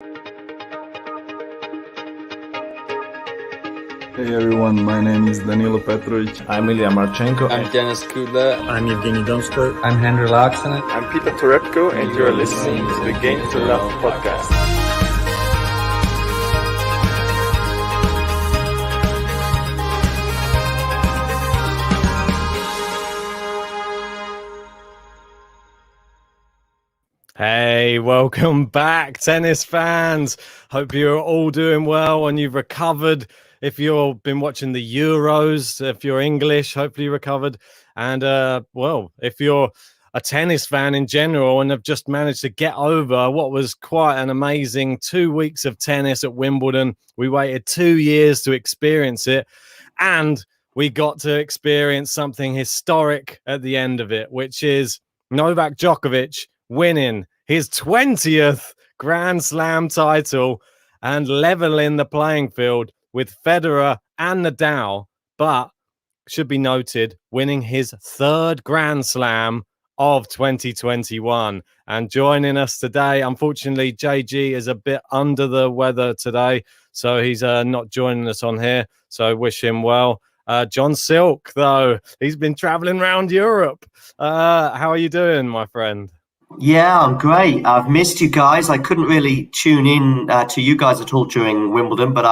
Hey everyone, my name is Danilo Petrovic. I'm Ilya Marchenko. I'm Denis Kudla. I'm Evgeny Donskoy. I'm Henry Laaksonen. I'm Peter Torebko, and you're listening to the Game to Love podcast. Hey, welcome back, tennis fans. Hope you're all doing well and you've recovered. If you've been watching the Euros, if you're English, hopefully you recovered. And, if you're a tennis fan in general and have just managed to get over what was quite an amazing 2 weeks of tennis at Wimbledon. We waited 2 years to experience it, and we got to experience something historic at the end of it, which is Novak Djokovic winning his 20th Grand Slam title and leveling the playing field with Federer and Nadal, but should be noted, winning his third Grand Slam of 2021. And joining us today, unfortunately, JG is a bit under the weather today, so he's not joining us on here, so wish him well. John Silk, though, he's been traveling around Europe. How are you doing, my friend? Yeah, I'm great. I've missed you guys. I couldn't really tune in to you guys at all during Wimbledon, but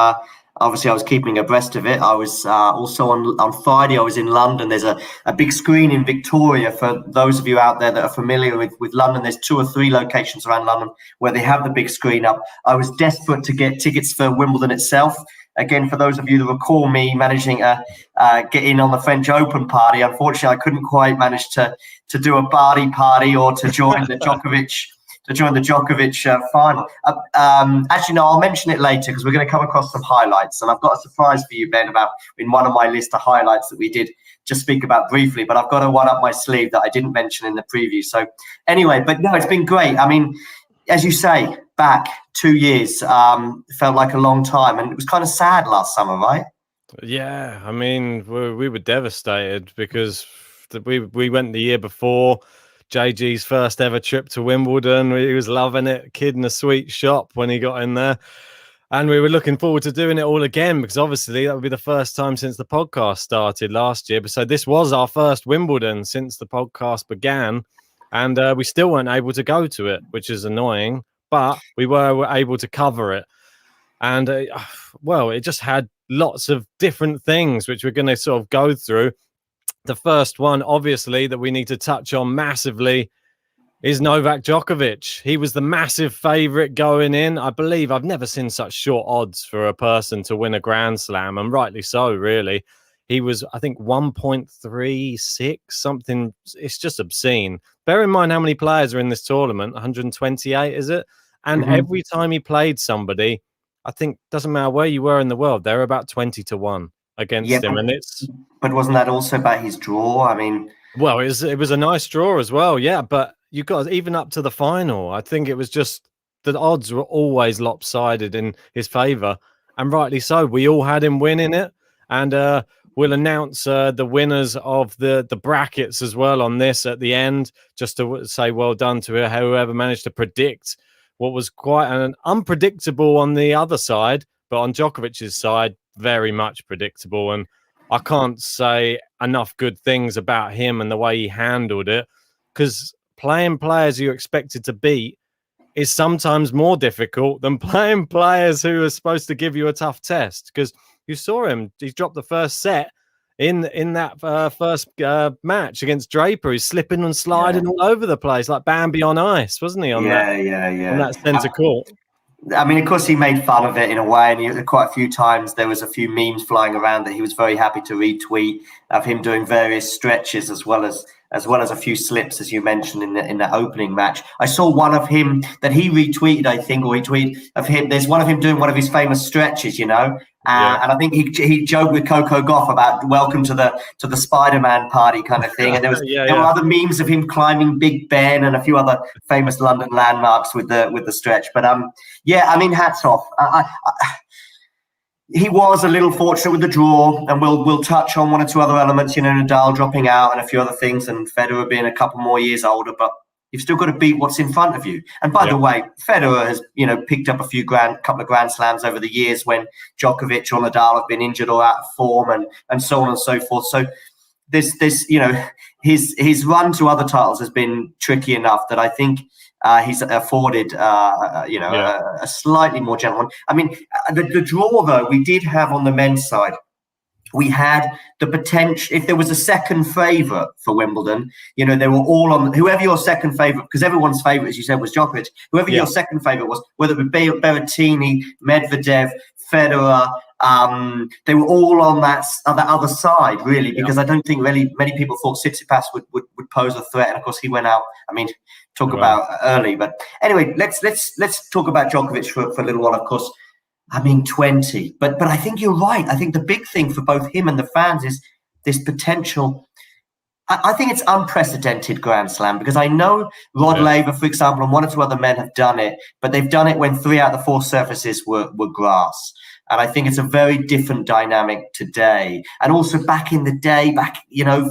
obviously I was keeping abreast of it. I was also on Friday, I was in London. There's a big screen in Victoria for those of you out there that are familiar with London. There's 2 or 3 locations around London where they have the big screen up. I was desperate to get tickets for Wimbledon itself. Again, for those of you that recall me managing to get in on the French Open party, unfortunately, I couldn't quite manage to do a Barty party or to join the Djokovic final. Actually, no, I'll mention it later because we're going to come across some highlights. And I've got a surprise for you, Ben, about in one of my list of highlights that we did just speak about briefly. But I've got a one up my sleeve that I didn't mention in the preview. So anyway, but no, it's been great. I mean, as you say, back 2 years felt like a long time, and it was kind of sad last summer, right? Yeah, I mean, we were devastated because we went the year before JG's first ever trip to Wimbledon. He was loving it, kid in a sweet shop when he got in there, and we were looking forward to doing it all again because obviously that would be the first time since the podcast started last year. But so this was our first Wimbledon since the podcast began. And we still weren't able to go to it, which is annoying, but we were able to cover it. And, it just had lots of different things, which we're going to sort of go through. The first one, obviously, that we need to touch on massively is Novak Djokovic. He was the massive favourite going in. I believe I've never seen such short odds for a person to win a Grand Slam, and rightly so, really. He was, I think, 1.36, something. It's just obscene. Bear in mind how many players are in this tournament, 128, is it? And every time he played somebody, I think, doesn't matter where you were in the world, they're about 20-1 against him. But wasn't that also about his draw? I mean... Well, it was a nice draw as well, yeah. But you got even up to the final. I think it was just the odds were always lopsided in his favour. And rightly so. We all had him winning it. And we'll announce the winners of the brackets as well on this at the end, just to say well done to whoever managed to predict what was quite an unpredictable on the other side, but on Djokovic's side, very much predictable. And I can't say enough good things about him and the way he handled it, because playing players you expected to beat is sometimes more difficult than playing players who are supposed to give you a tough test, because you saw him. He dropped the first set in that first match against Draper. He's slipping and sliding all over the place like Bambi on ice, wasn't he? On that centre court. I mean, of course, he made fun of it in a way, and quite a few times there was a few memes flying around that he was very happy to retweet of him doing various stretches as well as a few slips, as you mentioned in that opening match. I saw one of him that he retweeted, I think, or he tweeted of him. There's one of him doing one of his famous stretches, and I think he joked with Coco Gauff about welcome to the Spider-Man party kind of thing. And there were other memes of him climbing Big Ben and a few other famous London landmarks with the stretch. But I mean, hats off. He was a little fortunate with the draw, and we'll touch on one or two other elements, Nadal dropping out and a few other things, and Federer being a couple more years older. But You've still got to beat what's in front of you. And by the way, Federer has, picked up couple of Grand Slams over the years when Djokovic or Nadal have been injured or out of form, and so on and so forth. So this his run to other titles has been tricky enough that I think he's afforded a slightly more gentle one. I mean, the draw though we did have on the men's side. We had the potential, if there was a second favourite for Wimbledon, they were all on, whoever your second favourite, because everyone's favourite, as you said, was Djokovic, whoever your second favourite was, whether it be Berrettini, Medvedev, Federer, they were all on that other side, really, because I don't think really many people thought Tsitsipas would pose a threat. And of course, he went out, talk about early. But anyway, let's talk about Djokovic for a little while, of course. 20. But I think you're right. I think the big thing for both him and the fans is this potential. I think it's unprecedented Grand Slam, because I know Rod Laver, for example, and one or two other men have done it, but they've done it when 3 out of the 4 surfaces were grass. And I think it's a very different dynamic today. And also back in the day,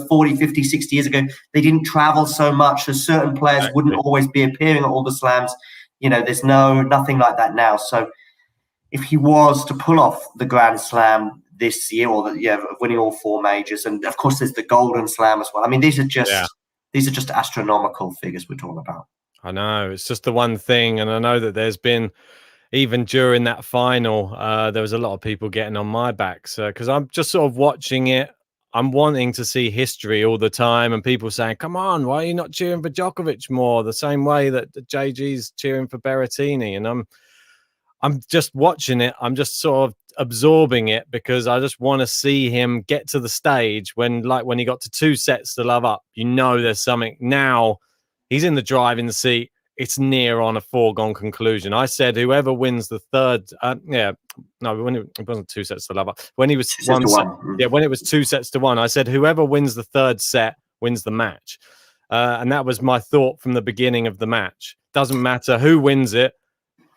40, 50, 60 years ago, they didn't travel so much. So certain players wouldn't always be appearing at all the slams. There's nothing like that now. So if he was to pull off the Grand Slam this year, or winning all 4 majors, and of course there's the Golden Slam as well. These are just astronomical figures we're talking about. I know, it's just the one thing, and I know that there's been, even during that final, there was a lot of people getting on my back, because I'm just sort of watching it. I'm wanting to see history all the time, and people saying, "Come on, why are you not cheering for Djokovic more?" The same way that JG's cheering for Berrettini, and I'm just watching it. I'm just sort of absorbing it, because I just want to see him get to the stage when he got to 2 sets to love up. There's something. Now he's in the driving seat. It's near on a foregone conclusion. I said whoever wins the third. When it wasn't 2 sets to love up. When he was 1 set, when it was 2 sets to 1, I said whoever wins the third set wins the match, and that was my thought from the beginning of the match. Doesn't matter who wins it.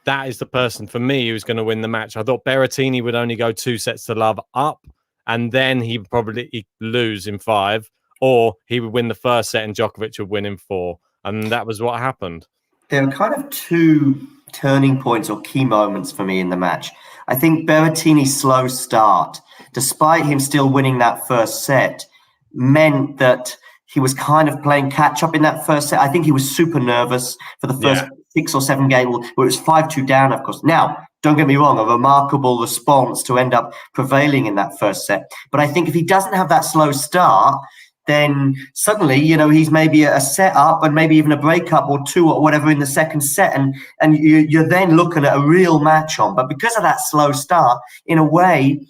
That is the person for me who's going to win the match. I thought Berrettini would only go 2 sets to love up, and then he'd probably lose in 5, or he would win the first set and Djokovic would win in 4. And that was what happened. There are kind of 2 turning points or key moments for me in the match. I think Berrettini's slow start, despite him still winning that first set, meant that he was kind of playing catch up in that first set. I think he was super nervous for the first 6 or 7 games, where it was 5-2 down, of course. Now, don't get me wrong, a remarkable response to end up prevailing in that first set. But I think if he doesn't have that slow start, then suddenly, he's maybe a set up and maybe even a breakup or 2 or whatever in the second set. And you're then looking at a real match on. But because of that slow start, in a way,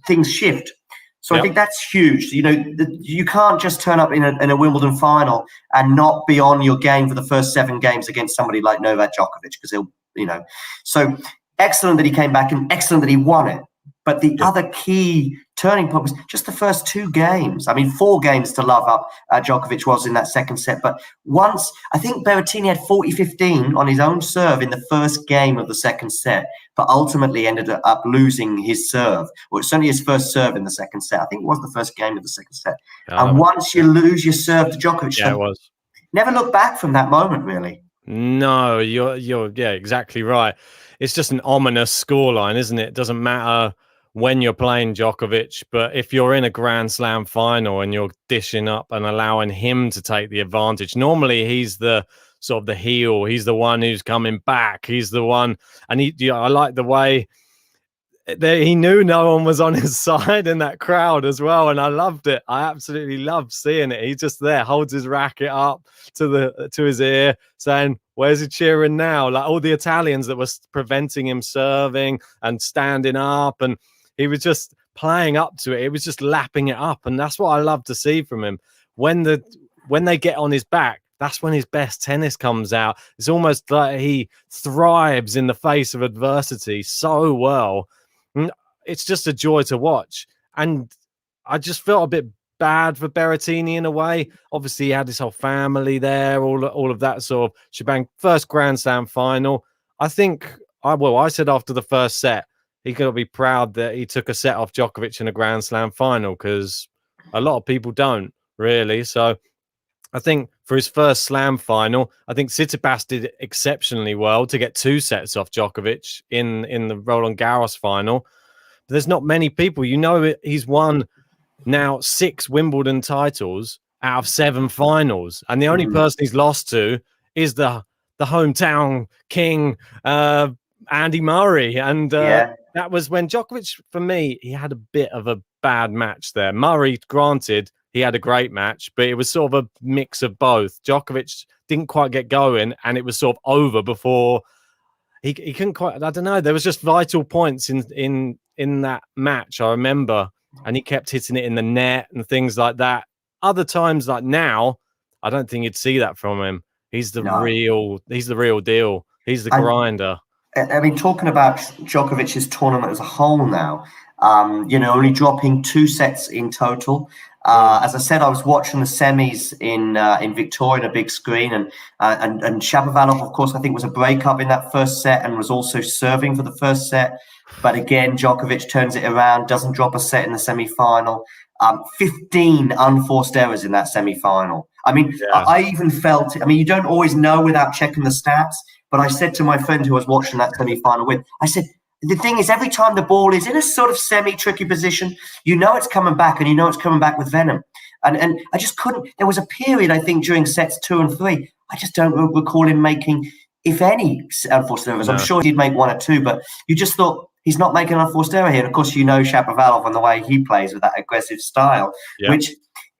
things shift. So I think that's huge. You can't just turn up in a Wimbledon final and not be on your game for the first 7 games against somebody like Novak Djokovic, because he'll. So excellent that he came back, and excellent that he won it. But the other key turning point was just the first 2 games. 4 games to love up Djokovic was in that second set. But once, I think Berrettini had 40-15 on his own serve in the first game of the second set, but ultimately ended up losing his serve. Well, it's only his first serve in the second set. I think it was the first game of the second set. And once you lose your serve to Djokovic, it was. Never look back from that moment, really. No, you're exactly right. It's just an ominous scoreline, isn't it? It doesn't matter when you're playing Djokovic, but if you're in a Grand Slam final and you're dishing up and allowing him to take the advantage, normally he's the sort of the heel. He's the one who's coming back. He's the one, and I like the way he knew no one was on his side in that crowd as well, and I loved it. I absolutely loved seeing it. He's just there, holds his racket up to his ear, saying, "Where's he cheering now?" Like all the Italians that were preventing him serving and standing up, and he was just playing up to it. He was just lapping it up, and that's what I love to see from him. When they get on his back, that's when his best tennis comes out. It's almost like he thrives in the face of adversity so well. It's just a joy to watch. And I just felt a bit bad for Berrettini in a way. Obviously, he had his whole family there, all of that sort of shebang. First Grand Slam final. I think, I said after the first set, he got to be proud that he took a set off Djokovic in a Grand Slam final, because a lot of people don't really. So I think for his first Slam final, I think Tsitsipas did exceptionally well to get 2 sets off Djokovic in the Roland Garros final. But there's not many people. He's won now 6 Wimbledon titles out of 7 finals, and the only person he's lost to is the hometown king, Andy Murray. And that was when Djokovic, for me, he had a bit of a bad match there. Murray, granted, he had a great match, but it was sort of a mix of both. Djokovic didn't quite get going, and it was sort of over before he couldn't quite. I don't know. There was just vital points in that match, I remember, and he kept hitting it in the net and things like that. Other times, like now, I don't think you'd see that from him. He's the real deal. He's the grinder. I mean, talking about Djokovic's tournament as a whole now, only dropping 2 sets in total. As I said, I was watching the semis in Victoria on a big screen, and Shapovalov, of course, I think was a breakup in that first set and was also serving for the first set. But again, Djokovic turns it around, doesn't drop a set in the semi-final. 15 unforced errors in that semi-final. I mean, I even felt, you don't always know without checking the stats, but I said to my friend who was watching that semi-final with, I said, the thing is, every time the ball is in a sort of semi-tricky position, you know it's coming back, and you know it's coming back with venom. And I just couldn't. There was a period, I think, during sets 2 and 3, I just don't recall him making, if any, unforced errors. No. I'm sure he'd make 1 or 2, but you just thought, he's not making an unforced error here. And of course, Shapovalov and the way he plays with that aggressive style, but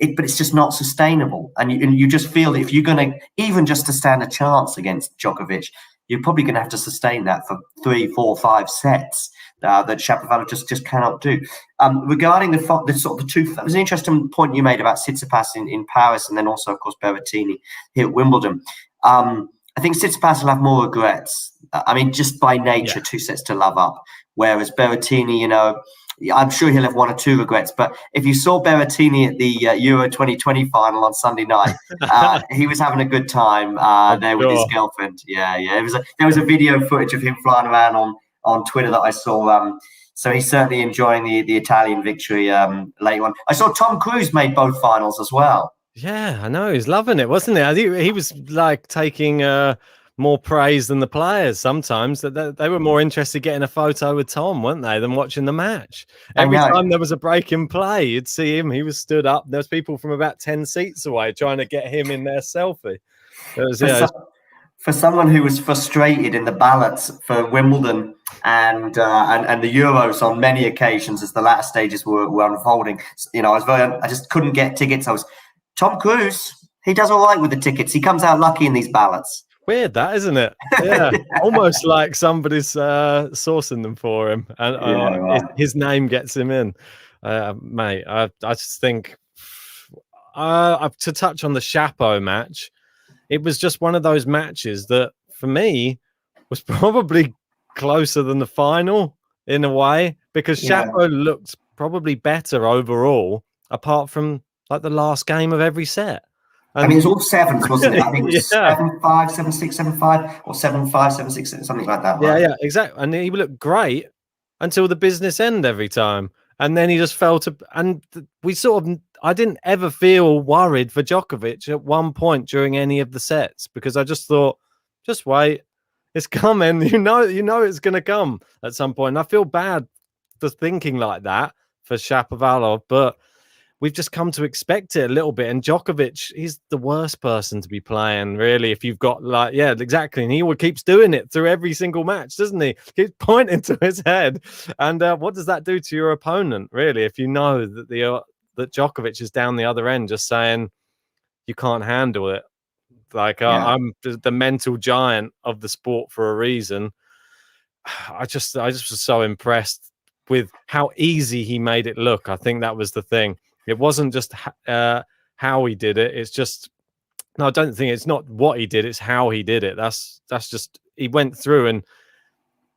it's just not sustainable. And you just feel that if you're going to, even just to stand a chance against Djokovic, you're probably going to have to sustain that for 3, 4, 5 sets that Shapovalov just cannot do. Regarding the sort of the 2, that was an interesting point you made about Tsitsipas in Paris, and then also, of course, Berrettini here at Wimbledon. I think Tsitsipas will have more regrets. Just by nature, 2 sets to love up. Whereas Berrettini, I'm sure he'll have 1 or 2 regrets. But if you saw Berrettini at the Euro 2020 final on Sunday night, he was having a good time there with his girlfriend. Yeah. There was a video footage of him flying around on Twitter that I saw. So he's certainly enjoying the Italian victory later on. I saw Tom Cruise made both finals as well. Yeah, I know. He's loving it, wasn't he? I think he was like taking more praise than the players sometimes. That they were more interested getting a photo with Tom, weren't they, than watching the match. Every time there was a break in play, you'd see him. He was stood up. There was people from about 10 seats away trying to get him in their selfie. For someone who was frustrated in the ballots for Wimbledon and the Euros on many occasions as the latter stages were unfolding, I just couldn't get tickets. Tom Cruise, he does all right with the tickets. He comes out lucky in these ballots. Weird, that, isn't it? Yeah, almost like somebody's sourcing them for him, and his name gets him in. Mate, I just think to touch on the Chapo match, it was just one of those matches that, for me, was probably closer than the final in a way, because Chapo looked probably better overall, apart from like the last game of every set. It was all sevens, wasn't it? I think it was 7-5, 7-6, 7-5, or 7-5, 7-6, something like that. Right? Yeah, exactly. And he looked great until the business end every time. And then he just fell to... And I didn't ever feel worried for Djokovic at one point during any of the sets, because I just thought, just wait. It's coming. You know it's going to come at some point. And I feel bad for thinking like that for Shapovalov, but we've just come to expect it a little bit. And Djokovic, he's the worst person to be playing, really, if you've got exactly. And he keeps doing it through every single match, doesn't he? Keeps pointing to his head. And what does that do to your opponent, really, if you know that that Djokovic is down the other end just saying, you can't handle it. I'm the mental giant of the sport for a reason. I just was so impressed with how easy he made it look. I think that was the thing. It wasn't just how he did it. It's just, no, I don't think it's not what he did. It's how he did it. That's just, he went through, and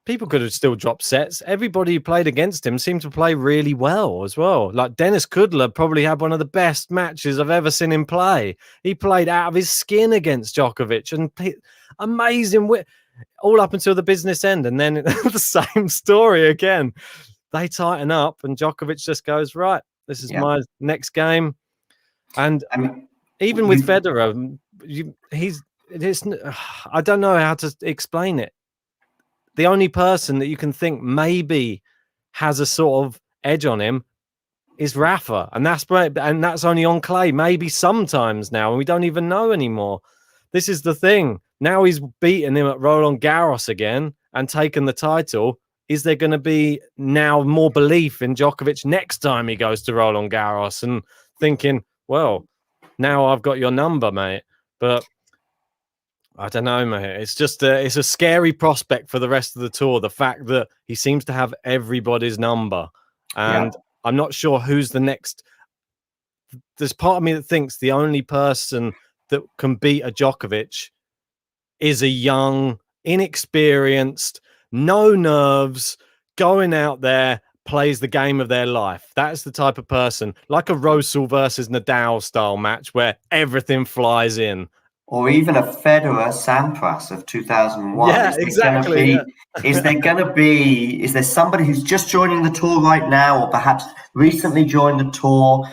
people could have still dropped sets. Everybody who played against him seemed to play really well as well. Like Dennis Kudla probably had one of the best matches I've ever seen him play. He played out of his skin against Djokovic, and amazing, all up until the business end. And then the same story again. They tighten up, and Djokovic just goes, right, this is my next game. And even with Federer, I don't know how to explain it. The only person that you can think maybe has a sort of edge on him is Rafa, and that's only on clay. Maybe sometimes now, and we don't even know anymore. This is the thing. Now he's beaten him at Roland Garros again and taken the title. Is there going to be now more belief in Djokovic next time he goes to Roland Garros and thinking, well, now I've got your number, mate? But I don't know, mate. It's just it's a scary prospect for the rest of the tour. The fact that he seems to have everybody's number, and I'm not sure who's the next. There's part of me that thinks the only person that can beat a Djokovic is a young, inexperienced, no nerves, going out there, plays the game of their life. That's the type of person, like a Rosal versus Nadal style match where everything flies in. Or even a Federer Sampras of 2001. Yeah, exactly. Is there somebody who's just joining the tour right now, or perhaps recently joined the tour,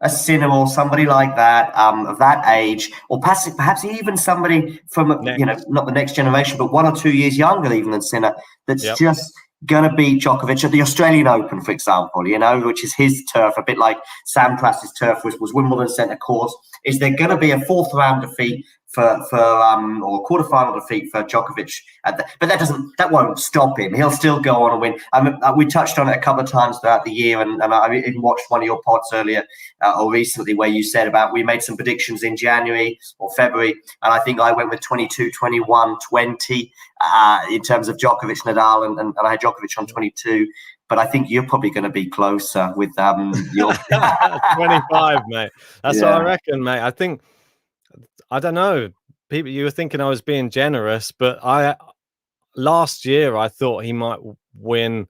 a Sinner or somebody like that, of that age, or perhaps even somebody from, not the next generation, but 1 or 2 years younger even than Sinner, that's just going to beat Djokovic at the Australian Open, for example, which is his turf, a bit like Sampras's turf was Wimbledon centre court. Is there going to be a fourth round defeat or a quarterfinal defeat for Djokovic? But that won't stop him. He'll still go on and win. We touched on it a couple of times throughout the year, and I even watched one of your pods earlier or recently where you said about we made some predictions in January or February, and I think I went with 22, 21, 20 in terms of Djokovic, Nadal, and I had Djokovic on 22. But I think you're probably going to be closer with your 25, mate. That's what I reckon, mate. I don't know. People, you were thinking I was being generous, but last year I thought he might win,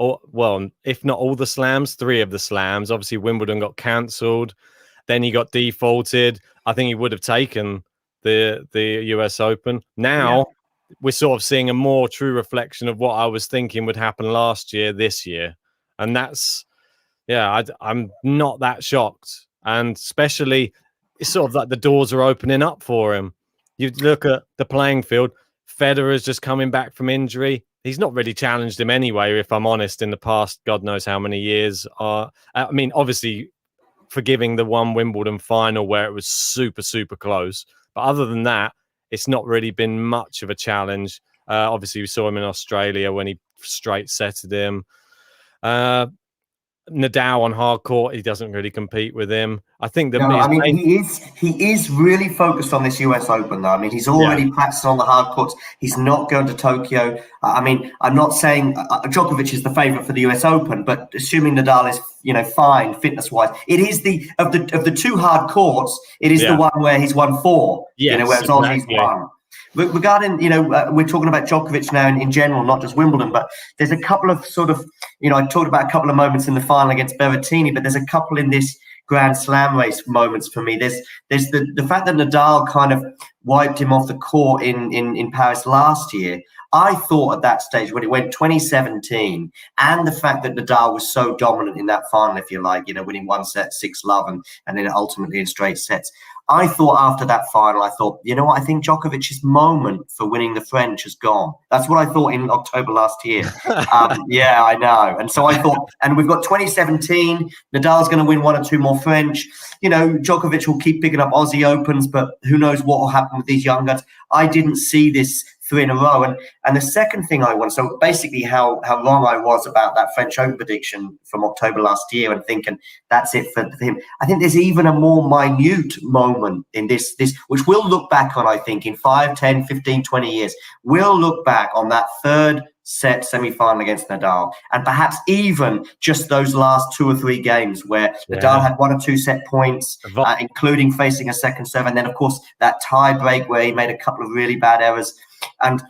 if not all the slams, 3 of the slams. Obviously, Wimbledon got cancelled, then he got defaulted. I think he would have taken the US Open. Now. We're sort of seeing a more true reflection of what I was thinking would happen last year, this year. And that's, I'm not that shocked. And especially, it's sort of like the doors are opening up for him. You look at the playing field, Federer's just coming back from injury. He's not really challenged him anyway, if I'm honest, in the past, God knows how many years. Obviously, forgiving the one Wimbledon final where it was super, super close. But other than that, it's not really been much of a challenge. Obviously, we saw him in Australia when he straight setted him. Nadal on hard court, he doesn't really compete with him. I think that he is really focused on this US Open, though. I mean, he's already practicing on the hard courts. He's not going to Tokyo. I'm not saying Djokovic is the favourite for the US Open, but assuming Nadal is, fine fitness-wise, it is of the 2 hard courts. It is the one where he's won 4. Yes, whereas Aussie's won. Regarding, we're talking about Djokovic now in general, not just Wimbledon, but there's a couple of sort of, I talked about a couple of moments in the final against Berrettini, but there's a couple in this Grand Slam race moments for me. There's the fact that Nadal kind of wiped him off the court in Paris last year. I thought at that stage when it went 2017, and the fact that Nadal was so dominant in that final, if you like, winning 1 set, 6-love, and then ultimately in straight sets. I thought after that final, I think Djokovic's moment for winning the French has gone. That's what I thought in October last year. I know. And so I thought, and we've got 2017, Nadal's going to win 1 or 2 more French. Djokovic will keep picking up Aussie Opens, but who knows what will happen with these young guns. I didn't see this 3 in a row. And the second thing I want, so basically how wrong I was about that French Open prediction from October last year and thinking that's it for him. I think there's even a more minute moment in this, which we'll look back on, I think, in 5, 10, 15, 20 years. We'll look back on that 3rd set semi-final against Nadal, and perhaps even just those last 2 or 3 games where Nadal had 1 or 2 set points, including facing a second serve, and then, of course, that tie break where he made a couple of really bad errors. And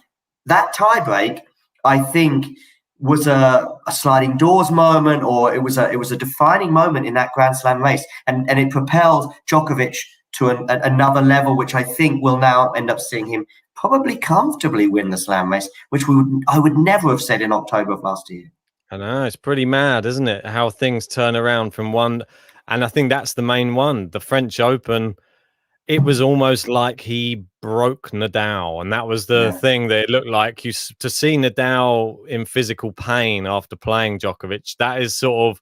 that tie break, I think, was a sliding doors moment, or it was a defining moment in that Grand Slam race, and it propelled Djokovic to another level, which I think will now end up seeing him probably comfortably win the Slam race, which I would never have said in October of last year. I know, it's pretty mad, isn't it? How things turn around from one. And I think that's the main one. The French Open, it was almost like he broke Nadal, and that was the thing that it looked like. To see Nadal in physical pain after playing Djokovic, that is sort of,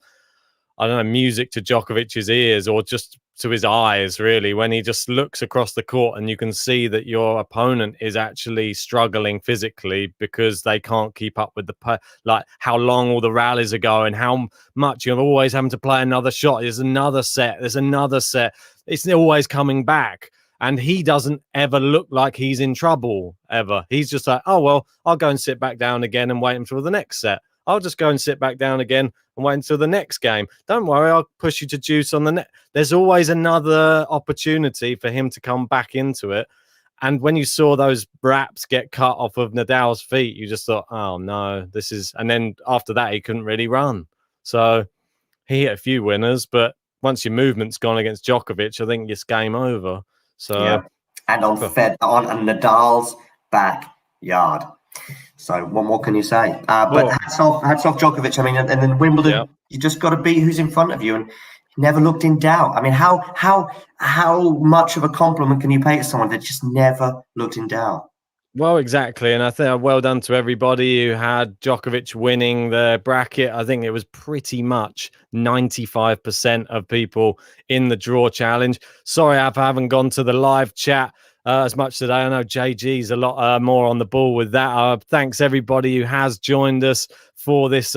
I don't know, music to Djokovic's ears, or just to his eyes, really, when he just looks across the court and you can see that your opponent is actually struggling physically because they can't keep up with like how long all the rallies are going, how much you're always having to play another shot. There's another set. It's always coming back. And he doesn't ever look like he's in trouble, ever. He's just like, oh, well, I'll go and sit back down again and wait until the next set. I'll just go and sit back down again and wait until the next game. Don't worry, I'll push you to juice on the net. There's always another opportunity for him to come back into it. And when you saw those wraps get cut off of Nadal's feet, you just thought, oh, no, this is... And then after that, he couldn't really run. So he hit a few winners, but once your movement's gone against Djokovic, I think it's game over. So yeah. And on Nadal's backyard. So what more can you say? But hats off Djokovic. I mean, and then Wimbledon, you just got to beat who's in front of you, and he never looked in doubt. I mean, how much of a compliment can you pay to someone that just never looked in doubt? Well, exactly. And I think well done to everybody who had Djokovic winning the bracket. I think it was pretty much 95% of people in the draw challenge. Sorry, I haven't gone to the live chat as much today. I know JG's a lot more on the ball with that. Thanks everybody who has joined us for this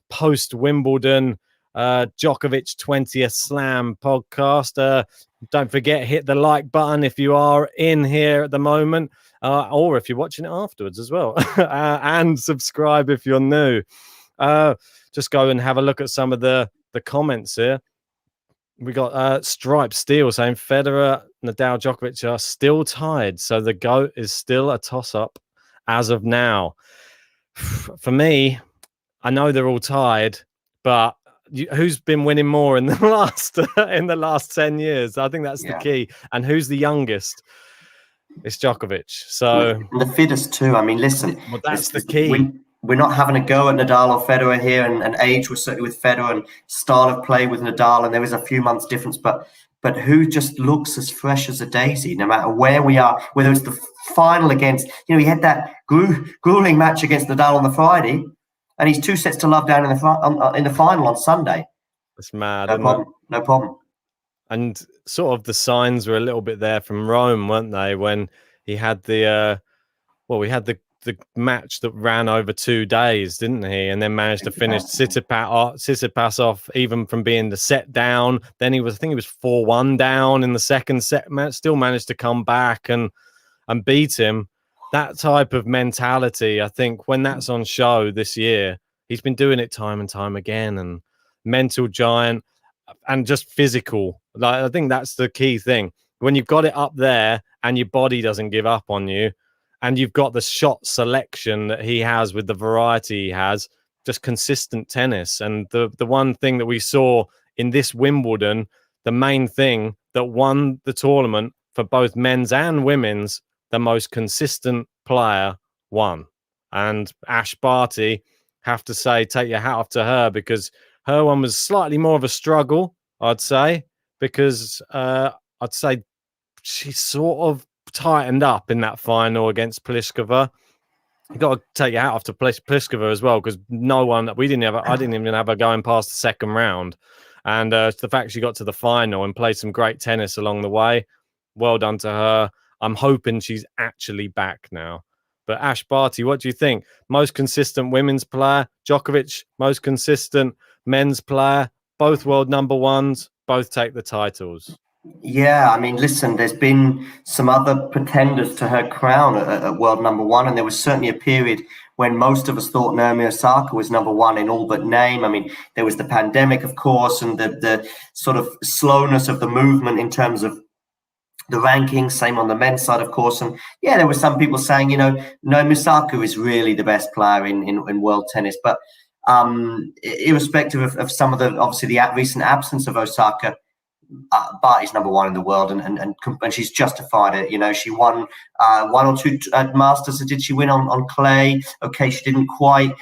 post-Wimbledon Djokovic 20th Slam podcast. Don't forget, hit the like button if you are in here at the moment, or if you're watching it afterwards as well, and subscribe if you're new. Just go and have a look at some of the comments here. We got Stripe Steel saying Federer, Nadal, Djokovic are still tied, so the GOAT is still a toss-up as of now. For me, I know they're all tied, but who's been winning more in the last 10 years? I think that's the key. And who's the youngest? It's Djokovic. So and the fittest too. I mean, listen, well, that's the key. We're not having a go at Nadal or Federer here, and age was certainly with Federer, and style of play with Nadal, and there is a few months difference, but who just looks as fresh as a daisy, no matter where we are, whether it's the final against, he had that grueling match against Nadal on the Friday, and he's 2 sets to love down in the final on Sunday. That's mad. No problem. And sort of the signs were a little bit there from Rome, weren't they? When he had the match that ran over 2 days, didn't he? And then managed to finish Tsitsipas off even from being the set down. Then I think he was 4-1 down in the second set. Still managed to come back and beat him. That type of mentality, I think, when that's on show this year, he's been doing it time and time again. And mental giant and just physical. Like, I think that's the key thing. When you've got it up there and your body doesn't give up on you, and you've got the shot selection that he has with the variety he has, just consistent tennis. And the one thing that we saw in this Wimbledon, the main thing that won the tournament for both men's and women's, the most consistent player won. And Ash Barty, have to say, take your hat off to her, because her one was slightly more of a struggle, I'd say, because I'd say she sort of tightened up in that final against Pliskova. You got to take your hat off to Pliskova as well, because I didn't even have her going past the second round. And the fact she got to the final and played some great tennis along the way, well done to her. I'm hoping she's actually back now. But Ash Barty, what do you think? Most consistent women's player, Djokovic, most consistent men's player, both world number ones, both take the titles. Yeah, I mean, listen, there's been some other pretenders to her crown at world number one, and there was certainly a period when most of us thought Naomi Osaka was number one in all but name. I mean, there was the pandemic, of course, and the sort of slowness of the movement in terms of the rankings, same on the men's side, of course. And yeah, there were some people saying, Naomi Osaka is really the best player in world tennis. But irrespective of some of the, obviously, the recent absence of Osaka, Barty's number one in the world, and she's justified it. You know, she won one or two Masters. Did she win on clay? Okay, she didn't quite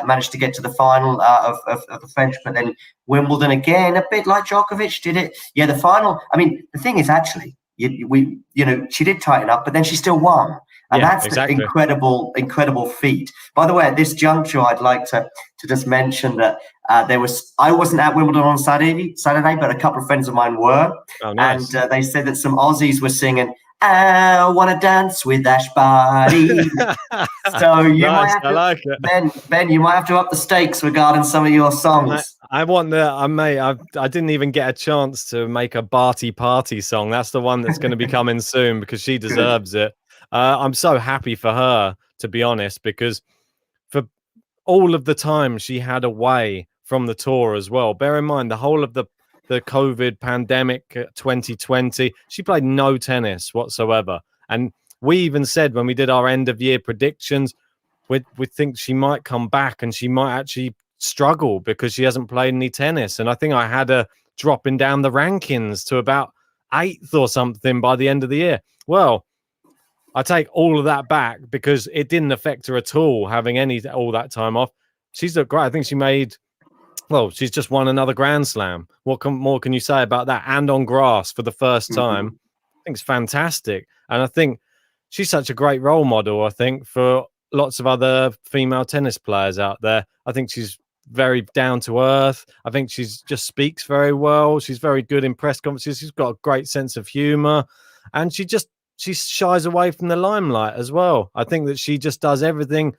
manage to get to the final of the French, but then Wimbledon again, a bit like Djokovic did it. Yeah, the final. I mean, the thing is actually, she did tighten up, but then she still won. And that's exactly. The incredible feat. By the way, at this juncture, I'd like to just mention that I wasn't at Wimbledon on Saturday, but a couple of friends of mine were. Oh, nice. And they said that some Aussies were singing, "I want to dance with Ash Barty." So you might have to, I like it. Ben, you might have to up the stakes regarding some of your songs. I didn't even get a chance to make a Barty party song. That's the one that's going to be coming soon because she deserves it. I'm so happy for her, to be honest, because for all of the time she had away from the tour as well. Bear in mind, the whole of the COVID pandemic 2020, she played no tennis whatsoever. And we even said when we did our end of year predictions, we think she might come back and she might actually struggle because she hasn't played any tennis. And I think I had her dropping down the rankings to about 8th or something by the end of the year. Well, I take all of that back because it didn't affect her at all having all that time off. She's looked great. I think she's just won another Grand Slam. What more can you say about that? And on grass for the first time. I think it's fantastic. And I think she's such a great role model, I think, for lots of other female tennis players out there. I think she's very down to earth. I think she just speaks very well. She's very good in press conferences. She's got a great sense of humor. And she shies away from the limelight as well. I think that she just does everything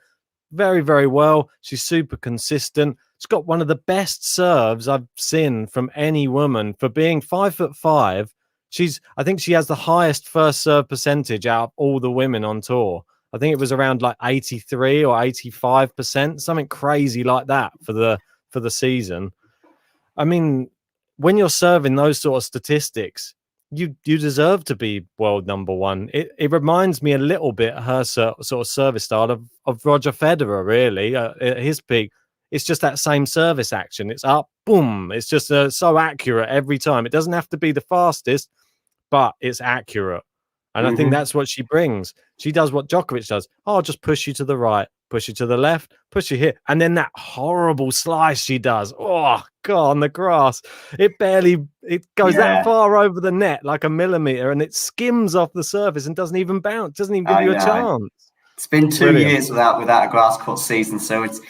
very, very well. She's super consistent. She's got one of the best serves I've seen from any woman for being 5'5". I think she has the highest first serve percentage out of all the women on tour. I think it was around like 83 or 85%, something crazy like that for the season. I mean, when you're serving those sort of statistics, you deserve to be world number one. It reminds me a little bit her sort of service style of Roger Federer, really. At his peak, it's just that same service action. It's up, boom. It's just so accurate every time. It doesn't have to be the fastest, but it's accurate. And I think that's what she brings. She does what Djokovic does. I'll just push you to the right, push you to the left, push you here. And then that horrible slice she does. Oh, God, on the grass. It goes that far over the net, like a millimeter, and it skims off the surface and doesn't even bounce, doesn't even give you a chance. It's been 2 years without a grass court season, so it's.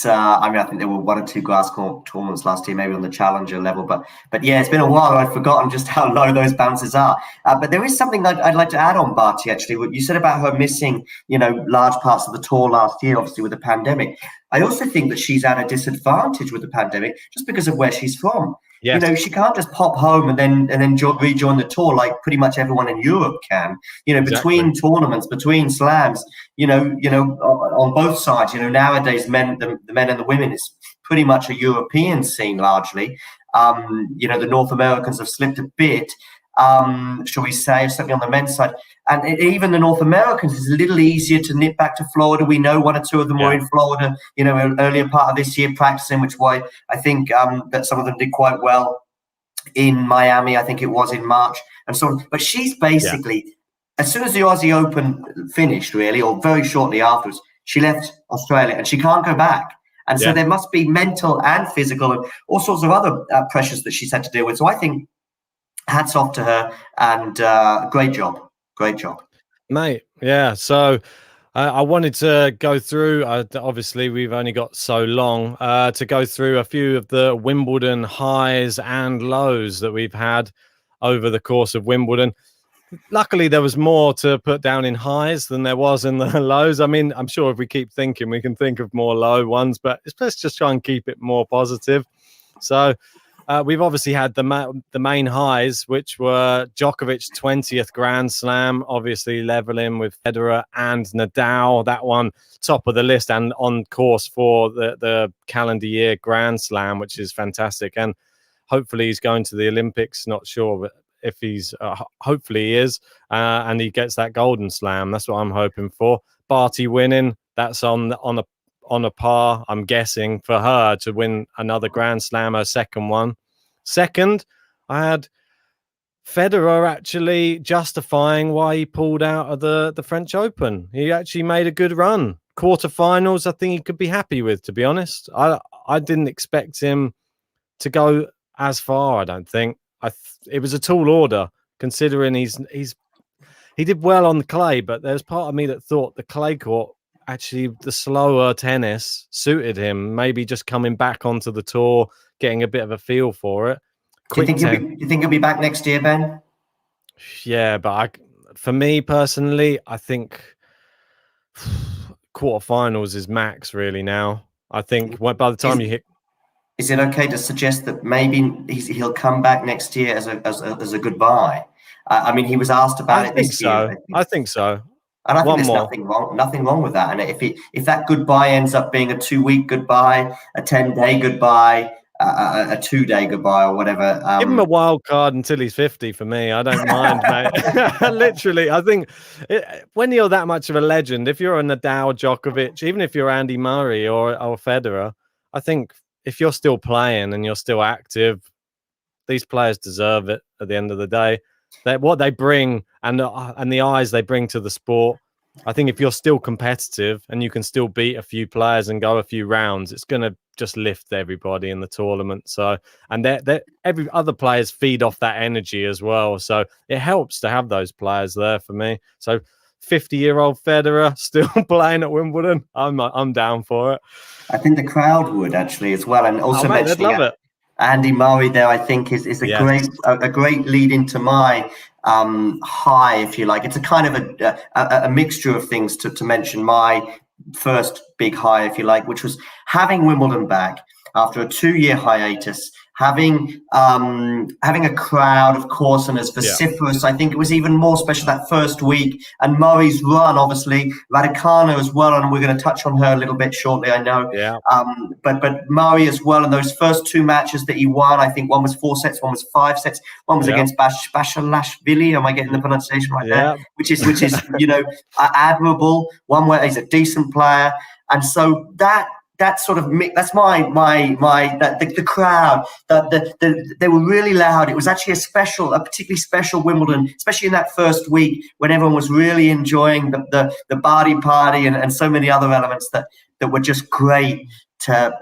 I mean, I think there were 1 or 2 grass court tournaments last year, maybe on the challenger level, but yeah, it's been a while. I've forgotten just how low those bounces are. But there is something that I'd like to add on Barty. Actually, what you said about her missing, large parts of the tour last year, obviously with the pandemic. I also think that she's at a disadvantage with the pandemic just because of where she's from. Yes. She can't just pop home and then rejoin the tour like pretty much everyone in Europe can. Between tournaments, between slams, on both sides. Nowadays, the men and the women, it's pretty much a European scene largely. The North Americans have slipped a bit, shall we say, certainly on the men's side. And even the North Americans is a little easier to nip back to Florida. We know 1 or 2 of them were in Florida, earlier part of this year practicing, which why I think that some of them did quite well in Miami. I think it was in March and so on. But she's basically, as soon as the Aussie Open finished, really, or very shortly afterwards, she left Australia and she can't go back. And so there must be mental and physical and all sorts of other pressures that she's had to deal with. So I think hats off to her and great job. Great job, mate. Yeah. So I wanted to go through, obviously we've only got so long to go through a few of the Wimbledon highs and lows that we've had over the course of Wimbledon. Luckily, there was more to put down in highs than there was in the lows. I mean, I'm sure if we keep thinking, we can think of more low ones, but let's just try and keep it more positive. So we've obviously had the main highs, which were Djokovic's 20th Grand Slam, obviously leveling with Federer and Nadal. That one top of the list and on course for the calendar year Grand Slam, which is fantastic. And hopefully he's going to the Olympics. Not sure, but if he's hopefully he is, and he gets that Golden Slam. That's what I'm hoping for. Barty winning, that's on a par, I'm guessing, for her to win another Grand Slam, her second one. Second, I had Federer actually justifying why he pulled out of the French Open. He actually made a good run. Quarterfinals, I think he could be happy with, to be honest. I didn't expect him to go as far, I don't think. It was a tall order, considering he did well on the clay, but there's part of me that thought the clay court, actually the slower tennis suited him, maybe just coming back onto the tour, getting a bit of a feel for it. Do you think he'll be back next year, Ben? Yeah, but for me personally, I think quarterfinals is max really now. I think by the time you hit... Is it okay to suggest that maybe he'll come back next year as a goodbye? I mean, he was asked about it this year. I think so. And I think there's nothing wrong with that. And if that goodbye ends up being a 2-week goodbye, a 10-day goodbye, a 2-day goodbye, or whatever, give him a wild card until he's 50. For me, I don't mind, mate. Literally, I think when you're that much of a legend, if you're a Nadal, Djokovic, even if you're Andy Murray or Federer, I think if you're still playing and you're still active, these players deserve it. At the end of the day, what they bring and the eyes they bring to the sport. I think if you're still competitive and you can still beat a few players and go a few rounds, it's going to just lift everybody in the tournament. So, and every other players feed off that energy as well. So it helps to have those players there for me. So 50-year-old Federer still playing at Wimbledon, I'm down for it. I think the crowd would actually as well. And also mentioning Andy Murray there, I think is a great lead into my high, if you like. It's a kind of a mixture of things to mention my first big high, if you like, which was having Wimbledon back after a 2-year hiatus, having a crowd, of course, and as vociferous. I think it was even more special that first week. And Murray's run, obviously, Raducanu as well, and we're going to touch on her a little bit shortly, I know. Yeah. But Murray as well, and those first 2 matches that he won, I think one was 4 sets, one was 5 sets, one was against Bashalashvili. Am I getting the pronunciation right there? Which is admirable. One where he's a decent player, and so that sort of that's the crowd, they were really loud. It was actually a particularly special Wimbledon, especially in that first week when everyone was really enjoying the party and so many other elements that were just great to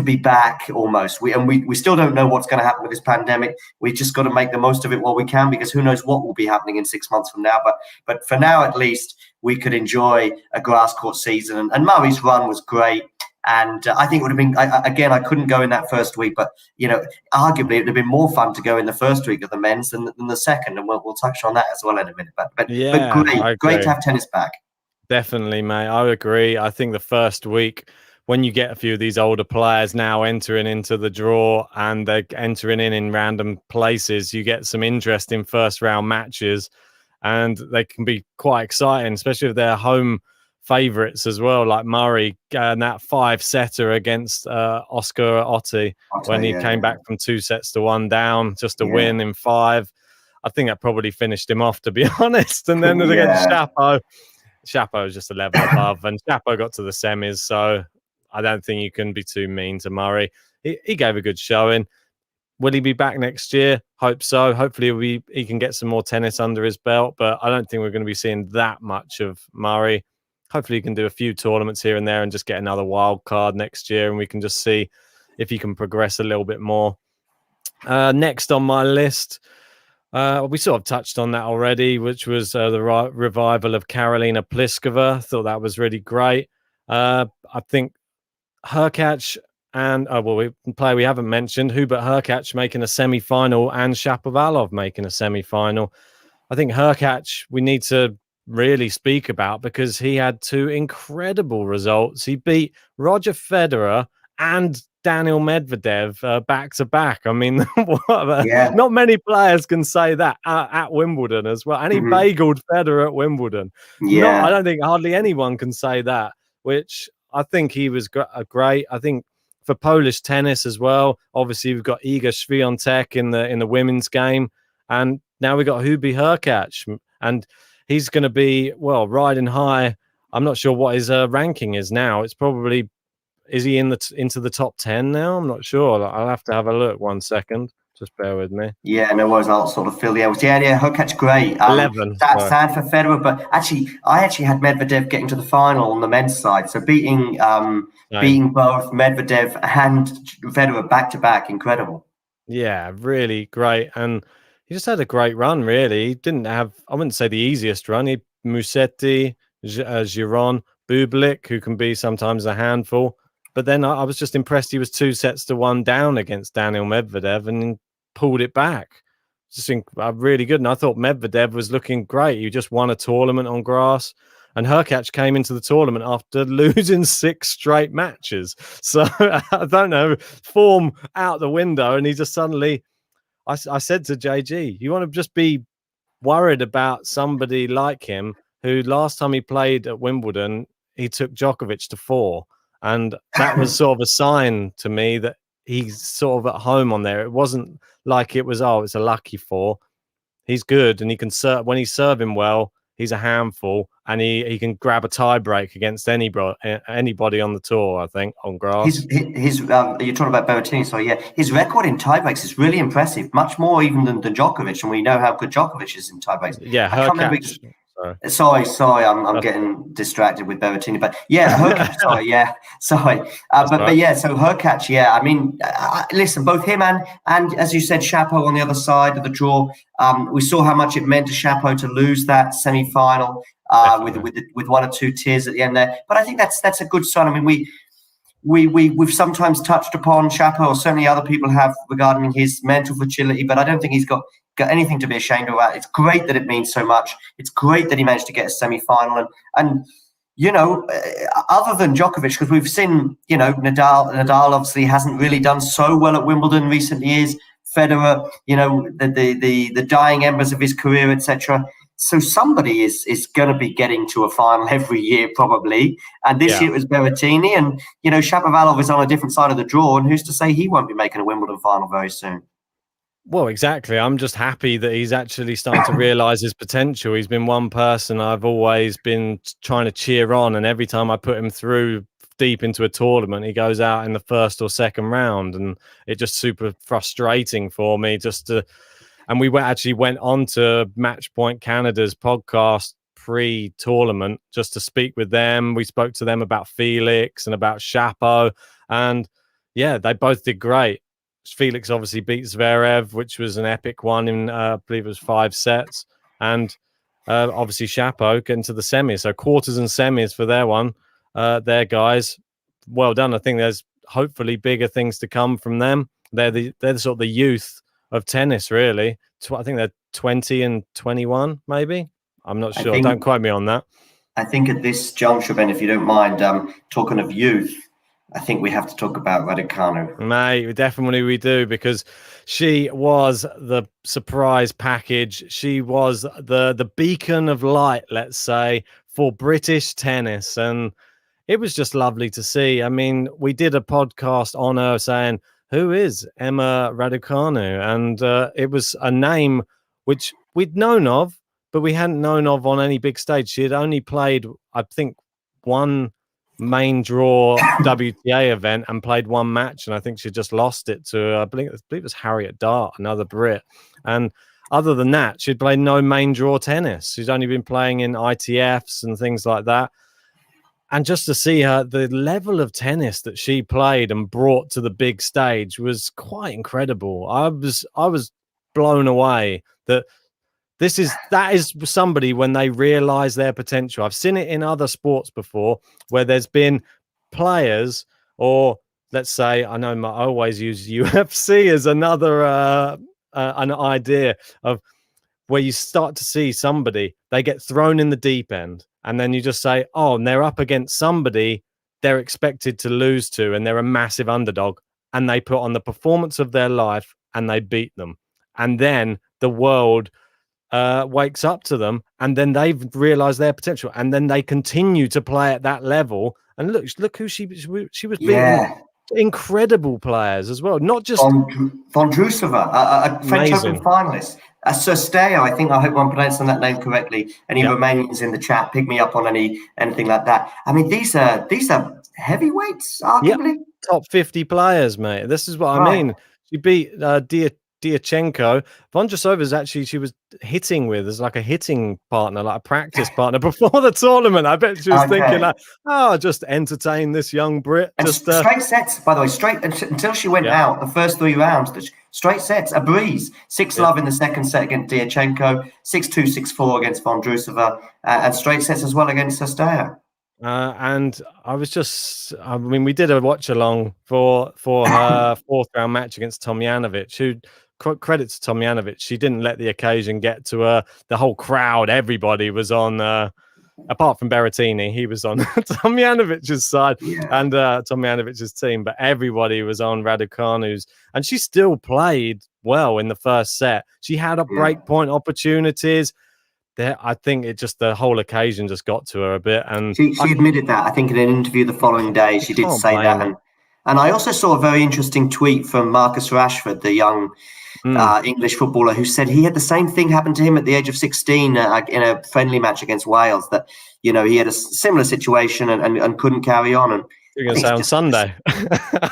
be back almost. We still don't know what's going to happen with this pandemic. We just got to make the most of it while we can, because who knows what will be happening in 6 months from now. But for now, at least, we could enjoy a grass court season, and Murray's run was great. And I think it would have been, again, I couldn't go in that first week, but, arguably it would have been more fun to go in the first week of the men's than the second. And we'll touch on that as well in a minute. But great to have tennis back. Definitely, mate. I agree. I think the first week, when you get a few of these older players now entering into the draw and they're entering in random places, you get some interesting first round matches, and they can be quite exciting, especially if they're home favourites as well, like Murray and that 5-setter against Oscar Otte when he came back from 2 sets to 1 down just to win in 5. I think that probably finished him off, to be honest. And then against Shapo was just a level above, and Shapo got to the semis, so I don't think you can be too mean to Murray. He gave a good showing. Will he be back next year? Hope so. Hopefully he can get some more tennis under his belt, but I don't think we're going to be seeing that much of Murray. Hopefully he can do a few tournaments here and there and just get another wild card next year, and we can just see if he can progress a little bit more. Next on my list, we sort of touched on that already, which was the revival of Karolina Pliskova. I thought that was really great. I think Hurkacz and we haven't mentioned, Hubert Hurkacz making a semi-final and Shapovalov making a semi-final. I think Hurkacz we need to really speak about, because he had 2 incredible results. He beat Roger Federer and Daniel Medvedev back to back. I mean, not many players can say that at Wimbledon as well. And he bageled Federer at Wimbledon. I don't think hardly anyone can say that, which I think he was great. I think for Polish tennis as well, obviously we've got Iga Świątek in the women's game, and now we've got Hubie Hurkacz, and he's going to be, riding high. I'm not sure what his ranking is now. It's probably, is he into the top 10 now? I'm not sure. I'll have to have a look. 1 second. Just bear with me. Yeah, no worries. I'll sort of fill the hours. Yeah, Hurkacz great. 11. Sad for Federer, but I actually had Medvedev getting to the final on the men's side. So beating both Medvedev and Federer back to back, incredible. Yeah, really great. And he just had a great run, really. He didn't have, I wouldn't say the easiest run. He Musetti, Giron, Bublik, who can be sometimes a handful. But then I was just impressed he was 2-1 down against Daniel Medvedev and pulled it back. Just really good. And I thought Medvedev was looking great. He just won a tournament on grass. And Hurkacz came into the tournament after losing 6 straight matches. So I don't know, form out the window. And he just suddenly, I said to JG, you want to just be worried about somebody like him who last time he played at Wimbledon, he took Djokovic to 4. And that was sort of a sign to me that he's sort of at home on there. It wasn't like it was, it's a lucky 4. He's good and he can serve. When he's serving well, he's a handful, and he can grab a tie break against anybody on the tour, I think, on grass. You're talking about Berrettini, so yeah. His record in tie breaks is really impressive, much more even than Djokovic, and we know how good Djokovic is in tie breaks. Yeah, Hurkacz. Sorry, I'm getting distracted with Berrettini, but yeah, Hurkacz, sorry. But yeah, so Hurkacz, yeah, I mean, listen, both him and as you said, Shapo on the other side of the draw. We saw how much it meant to Shapo to lose that semi-final with 1 or 2 tears at the end there. But I think that's a good sign. I mean, we've sometimes touched upon Shapo, or certainly other people have, regarding his mental fragility, but I don't think he's got anything to be ashamed about. It's great that it means so much. It's great that he managed to get a semi-final. And you know, other than Djokovic, because we've seen, you know, Nadal obviously hasn't really done so well at Wimbledon in recent years. Federer, you know, the dying embers of his career, etc. So somebody is going to be getting to a final every year, probably. And this year it was Berrettini. And, you know, Shapovalov is on a different side of the draw. And who's to say he won't be making a Wimbledon final very soon? Well, exactly. I'm just happy that he's actually starting to realize his potential. He's been one person I've always been trying to cheer on. And every time I put him through deep into a tournament, he goes out in the first or second round. And it's just super frustrating for me and we went on to Matchpoint Canada's podcast pre-tournament just to speak with them. We spoke to them about Felix and about Shapo. And yeah, they both did great. Felix obviously beat Zverev, which was an epic one in, I believe it was 5 sets. And obviously Shapo getting to the semis. So quarters and semis for their guys. Well done. I think there's hopefully bigger things to come from them. They're sort of the youth of tennis, really. I think they're 20 and 21, maybe. I'm not sure. Don't quote me on that. I think at this juncture, Ben, if you don't mind, talking of youth, I think we have to talk about Raducanu. Mate, definitely we do, because she was the surprise package. She was the beacon of light, let's say, for British tennis. And it was just lovely to see. I mean, we did a podcast on her saying, who is Emma Raducanu? And it was a name which we'd known of, but we hadn't known of on any big stage. She had only played, I think, one main draw WTA event and played one match, and I think she just lost it to I believe it was Harriet Dart, another Brit. And other than that, she'd played no main draw tennis. She's only been playing in ITFs and things like that. And just to see her, the level of tennis that she played and brought to the big stage was quite incredible. I was blown away that that is somebody when they realize their potential. I've seen it in other sports before where there's been players, or let's say, I always use UFC as another an idea of where you start to see somebody, they get thrown in the deep end, and then you just say, oh, and they're up against somebody they're expected to lose to, and they're a massive underdog, and they put on the performance of their life and they beat them. And then the world wakes up to them, and then they've realized their potential, and then they continue to play at that level. And look who she was beating. Incredible players as well, not just Vondrousova, a French Open finalist, Sosteo, I hope I'm pronouncing that name correctly. Any Romanians in the chat, pick me up on anything like that. I mean, these are heavyweights, arguably. Top 50 players, mate. This is what I mean. She beat Diachenko. Vondrousova's actually, she was hitting with as like a hitting partner, like a practice partner before the tournament. I bet she was thinking, just entertain this young Brit. And just straight sets, by the way, straight until she went out the first 3 rounds. Straight sets, a breeze. 6-love in the second set against Diachenko, 6-2, 6-4 against Vondrousova, and straight sets as well against Sestao. And I was just, I mean, we did a watch along for her 4th round match against Tomljanovic, who, credit to Tomljanovic, she didn't let the occasion get to her. The whole crowd, everybody was on, apart from Berrettini, he was on Tomljanovic's side and Tomljanovic's team, but everybody was on Raducanu's, and she still played well in the first set. She had breakpoint opportunities. I think the whole occasion just got to her a bit, and she admitted that. I think in an interview the following day, she did say that. And I also saw a very interesting tweet from Marcus Rashford, the young English footballer, who said he had the same thing happen to him at the age of 16 in a friendly match against Wales. That he had a similar situation and couldn't carry on. And you're going to say on Sunday.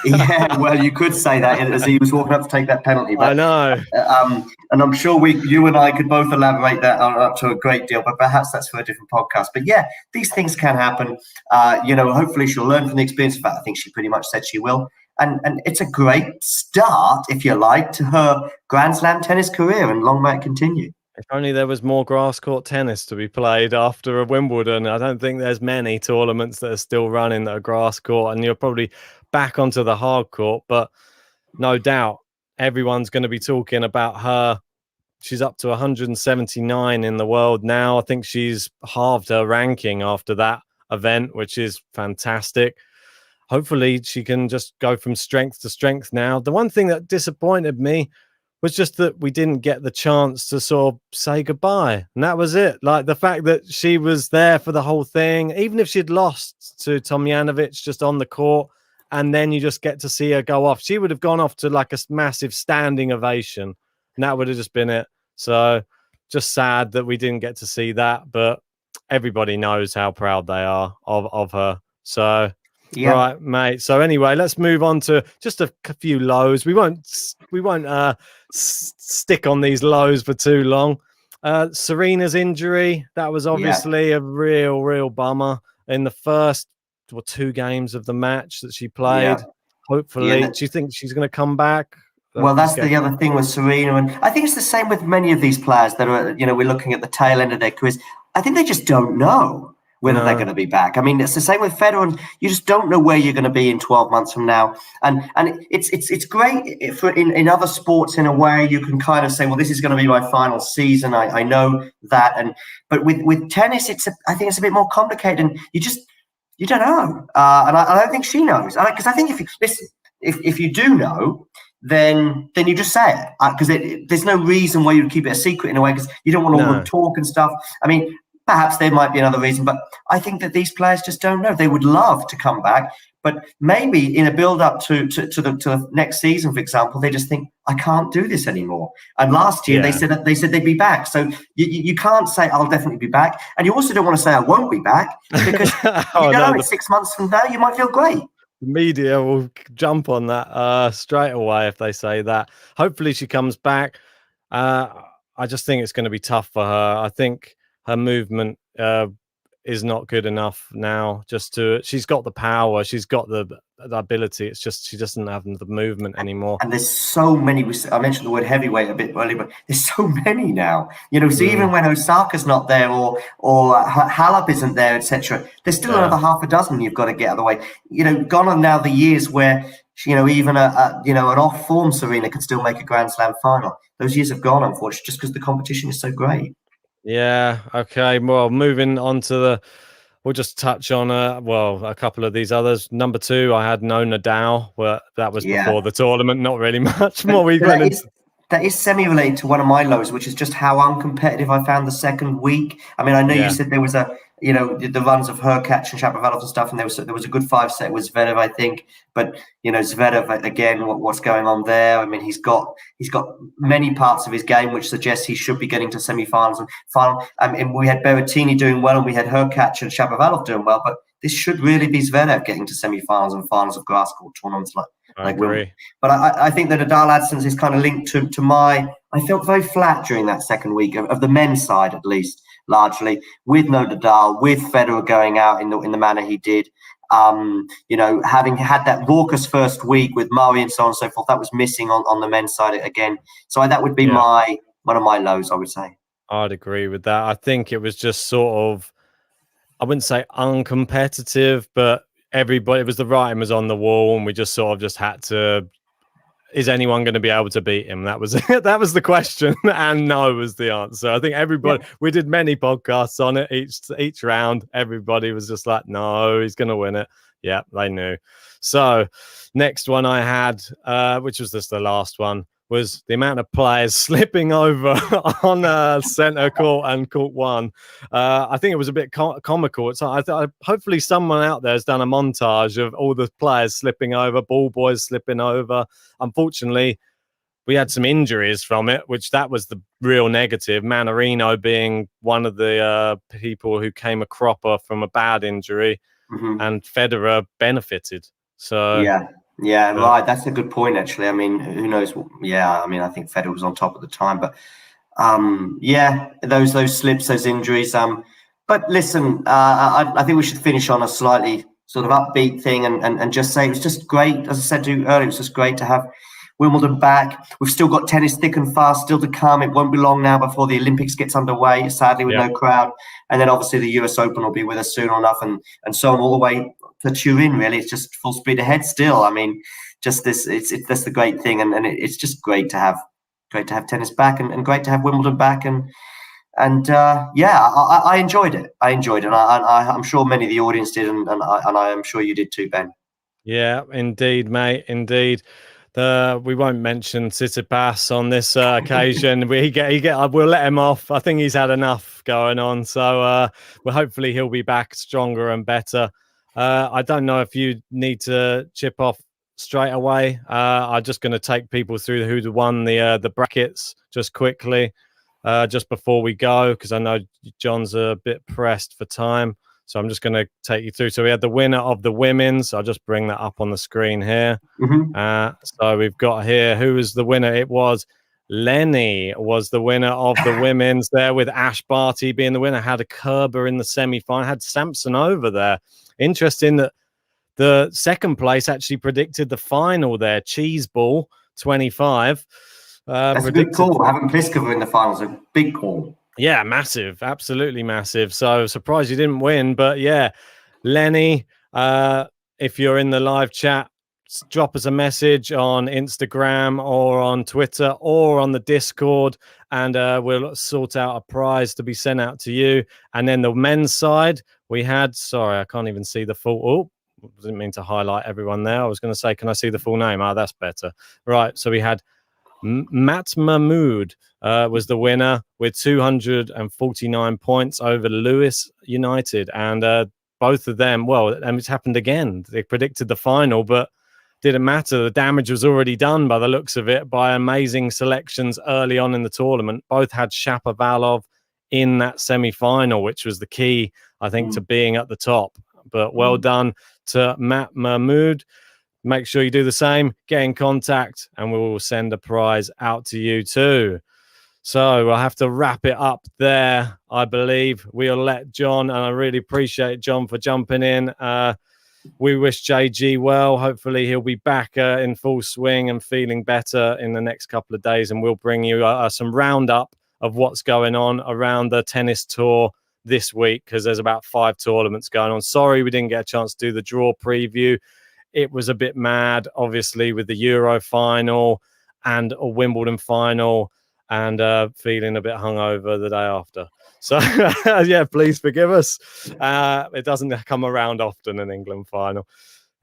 Yeah, well, you could say that as he was walking up to take that penalty. But, I know. And I'm sure you and I could both elaborate that up to a great deal, but perhaps that's for a different podcast. But yeah, these things can happen. Hopefully she'll learn from the experience. In fact, I think she pretty much said she will. And it's a great start, if you like, to her Grand Slam tennis career, and long may it continue. If only there was more grass court tennis to be played after a Wimbledon. I don't think there's many tournaments that are still running that are grass court, and you're probably back onto the hard court. But no doubt everyone's going to be talking about her. She's up to 179 in the world now. I think she's halved her ranking after that event, which is fantastic. Hopefully she can just go from strength to strength now. The one thing that disappointed me was just that we didn't get the chance to sort of say goodbye. And that was it. Like the fact that she was there for the whole thing, even if she'd lost to Tomljanovic just on the court, and then you just get to see her go off, she would have gone off to like a massive standing ovation. And that would have just been it. So just sad that we didn't get to see that, but everybody knows how proud they are of her. So, right, mate. So anyway, let's move on to just a few lows. We won't stick on these lows for too long. Serena's injury, that was obviously a real bummer in the first 2 games of the match that she played. Hopefully, do you think she's going to come back? Well, that's the other thing with Serena, and I think it's the same with many of these players that are, we're looking at the tail end of their careers. I think they just don't know whether they're going to be back. I mean, it's the same with Federer, and you just don't know where you're going to be in 12 months from now. And it's great in other sports in a way you can kind of say, well, this is going to be my final season. I know that, but with tennis, I think it's a bit more complicated, and you don't know. And I don't think she knows, because I think if you do know, then you just say it, because there's no reason why you'd keep it a secret in a way, because you don't want all the talk and stuff. I mean, perhaps there might be another reason, but I think that these players just don't know. They would love to come back, but maybe in a build-up to the next season, for example, they just think, I can't do this anymore. And last year they said they'd be back. So you can't say I'll definitely be back, and you also don't want to say I won't be back, because in 6 months from now you might feel great. The media will jump on that straight away if they say that. Hopefully she comes back. I just think it's going to be tough for her. I think her movement is not good enough now. She's got the power, she's got the ability. It's just she doesn't have the movement anymore. And there's so many. I mentioned the word heavyweight a bit earlier, but there's so many now. So even when Osaka's not there or Halep isn't there, etc., there's still another half a dozen you've got to get out of the way. Gone are now the years where even an off form Serena could still make a Grand Slam final. Those years have gone, unfortunately, just because the competition is so great. Yeah. Okay. Well, moving on to we'll just touch on a couple of these others. Number 2, I had no Nadal. Well, that was before the tournament. Not really much more. That is semi-related to one of my lows, which is just how uncompetitive I found the second week. I mean, I know you said there was the runs of Hurkacz and Shapovalov and stuff, and there was a good 5-set with Zverev, I think. But Zverev again, what's going on there? I mean, he's got many parts of his game which suggests he should be getting to semi-finals and final. And we had Berrettini doing well, and we had Hurkacz and Shapovalov doing well, but this should really be Zverev getting to semi-finals and finals of grass court tournaments I like Wimbledon. agree. But I think that Nadal absence is kind of linked to my. I felt very flat during that second week of the men's side, at least largely, with no Nadal, with Federer going out in the manner he did. Having had that raucous first week with Murray and so on and so forth, that was missing on the men's side again. So that would be one of my lows, I would say. I'd agree with that. I think it was just sort of, I wouldn't say uncompetitive, but everybody, it was the writing was on the wall, and we just sort of just had to. Is anyone going to be able to beat him? That was that was the question, and no was the answer. I think everybody. Yeah. We did many podcasts on it each round. Everybody was just like, "No, he's going to win it." Yeah, they knew. So, next one I had, which was just the last one, was the amount of players slipping over on centre court and court one. I think it was a bit comical. It's hopefully someone out there has done a montage of all the players slipping over, ball boys slipping over. Unfortunately, we had some injuries from it, which that was the real negative. Manarino being one of the people who came a cropper from a bad injury, and Federer benefited. So yeah, right. That's a good point, actually. I mean, who knows? Yeah, I mean, I think Federer was on top at the time, but those slips, those injuries. But listen, I think we should finish on a slightly sort of upbeat thing and just say it was just great. As I said to you earlier, it was just great to have Wimbledon back. We've still got tennis thick and fast still to come. It won't be long now before the Olympics gets underway, sadly, with no crowd. And then obviously the US Open will be with us soon enough, and so on all the way to Turin, really. It's just full speed ahead still. I mean, just this, that's the great thing. And it's just great to have tennis back and great to have Wimbledon back. And I enjoyed it. And I'm sure many of the audience did. And I am sure you did too, Ben. Yeah, indeed, mate. Indeed. We won't mention Tsitsipas on this occasion. We'll let him off. I think he's had enough going on. So hopefully he'll be back stronger and better. I don't know if you need to chip off straight away. I'm just going to take people through who won the brackets just quickly, just before we go, because I know John's a bit pressed for time. So I'm just going to take you through. So we had the winner of the women's. I'll just bring that up on the screen here. So we've got here, who was the winner? It was Lenny was the winner of the women's there, with Ash Barty being the winner. Had a Kerber in the semi-final. Had Sampson over there. Interesting that the second place actually predicted the final there. Cheeseball 25. That's a good call. Having Pliskova in the finals, a big call. Yeah, massive, absolutely massive. So surprised you didn't win, but yeah, Lenny, if you're in the live chat, drop us a message on Instagram or on Twitter or on the Discord, and we'll sort out a prize to be sent out to you. And then the men's side, we had, sorry, I can't even see the full, didn't mean to highlight everyone there. I was going to say, can I see the full name? That's better. Right, so we had Matt Mahmood was the winner with 249 points over Lewis United. And both of them, and it's happened again. They predicted the final, but didn't matter. The damage was already done by the looks of it, by amazing selections early on in the tournament. Both had Shapovalov in that semi-final, which was the key, I think, to being at the top. But well done to Matt Mahmood. Make sure you do the same. Get in contact, and we will send a prize out to you too. So we'll have to wrap it up there, I believe. We'll let John, and I really appreciate John for jumping in. We wish JG well. Hopefully he'll be back in full swing and feeling better in the next couple of days, and we'll bring you some roundup of what's going on around the tennis tour this week, because there's about 5 tournaments going on. Sorry we didn't get a chance to do the draw preview. It was a bit mad, obviously, with the Euro final and a Wimbledon final, and feeling a bit hungover the day after. So, yeah, please forgive us. It doesn't come around often, an England final.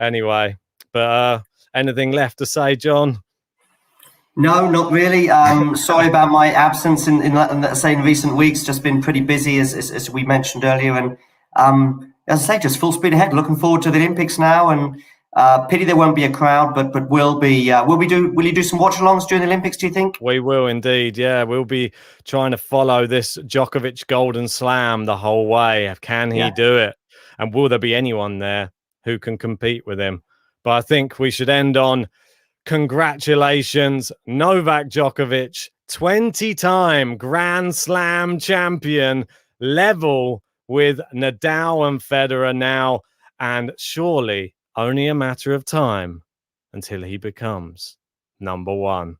Anyway, but anything left to say, John? No, not really. Sorry about my absence in recent weeks. Just been pretty busy, as we mentioned earlier. And as I say, just full speed ahead. Looking forward to the Olympics now. And pity there won't be a crowd, but will you do some watch-alongs during the Olympics, do you think? We will indeed, yeah. We'll be trying to follow this Djokovic Golden Slam the whole way. Can he do it? And will there be anyone there who can compete with him? But I think we should end on congratulations, Novak Djokovic, 20-time Grand Slam champion, level with Nadal and Federer now, and surely only a matter of time until he becomes number one.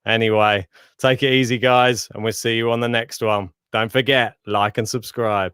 Anyway, take it easy, guys, and we'll see you on the next one. Don't forget, like and subscribe.